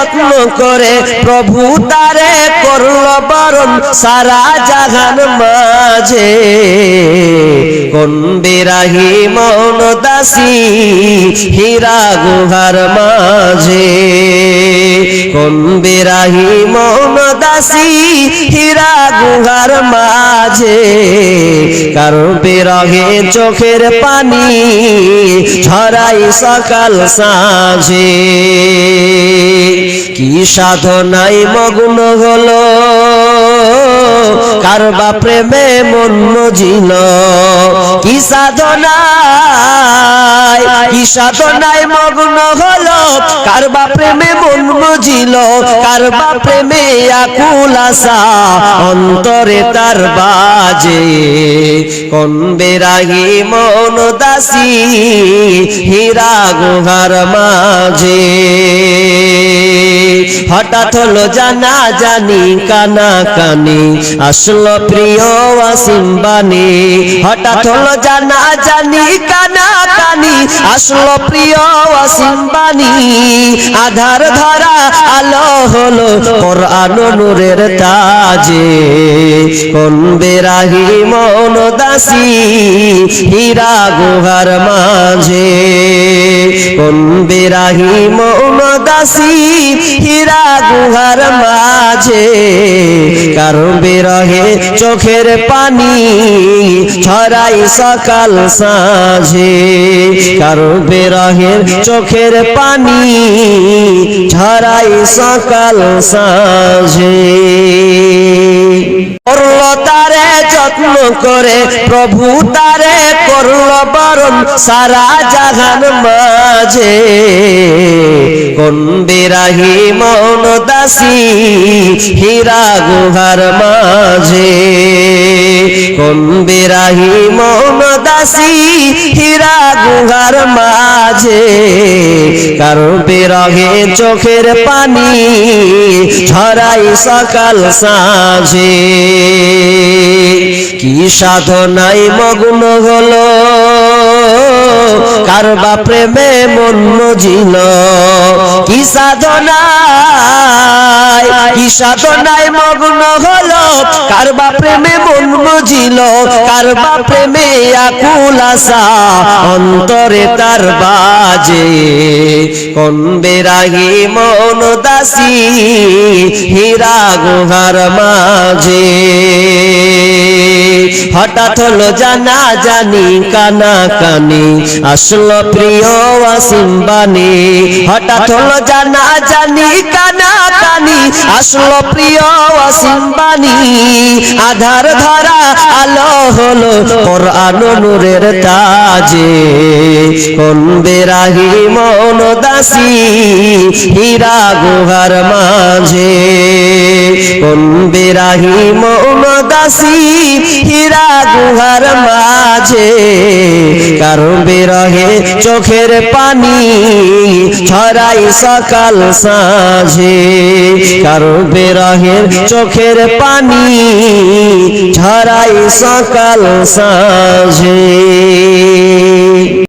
যত্ন করে প্রভু তারে করল বরণ সারা জাহান মাঝে। কোন বিরাহী মন দাসী হীরা গুহার মাঝে, কোন বিরাহী মন দাসী হীরা গুহার মাঝে। কারো বিরহে চোখের পানি ঝরাই সকাল সাঁঝে। কি সাধনায় মগ্ন হলো কারবা প্রেমে মন মজিল। কি সাধনায় মগ্ন হলো কারবা প্রেমে মন মজিল। কারবা প্রেমে আকুল আশা অন্তরে তার বাজে। কোন বিরাহী মন দাসী হীরা গুহার মাঝে। হঠাৎ হলো জানা জানি কানা কানি আসলো প্রিয় ওয়াসিম বাণী। হঠাৎ হলো জানা জানি কানা কানি আসলো প্রিয় ওয়াসিম বাণী। আধার ধরা আলো হলো কোরআন নূরের তাজে। কোন বিরাহী মন দাসী হীরা গুহার মাঝে। কোন বিরাহী মন দাসী হীরা গুহার মাঝে। কারো বিরহে চোখের পানি ঝরাই সকাল সাঁঝে। কারো বিরহের চোখের পানি ঝরাই সকাল সাঁঝে। করল তারে যত্ন করে প্রভু তারে করল বরণ সারা জাহান মাঝে। কোন বিরাহী মন দাসী হীরা গুহার মাঝে। কোন বিরাহী মন দাসী হীরা গুহার মাঝে। কারো বিরহে চোখের পানি ঝরাই সকাল সাঁঝে। কি সাধনায় মগ্ন হলো কারবা প্রেমে মন মজিল। কি সাধনায় মগ্ন হলো কারবা প্রেমে মন মজিল। কারবা প্রেমে আকুল আশা অন্তরে তার বাজে। কোন বিরাহী মন দাসী হীরা গুহার মাঝে। হঠাৎ হলো জানা জানি কানা কানি আসলো প্রিয় ওয়াসিম বাণী। হঠাৎ হলো জানা জানি কানা কানি আসলো প্রিয় ওয়াসিম বাণী। আধার ধরা আলো হলো কোরআন নূরের তাজে। কোন বিরাহী মন দাসী হীরা গুহার মাঝে। কোন বিরাহী মন দাসী হীরা গুহার মাঝে। কারো বিরহে চোখের পানি ঝরাই সকাল সাঁঝে। কারো বিরহে চোখের পানি ঝরাই সকাল সাঁঝে।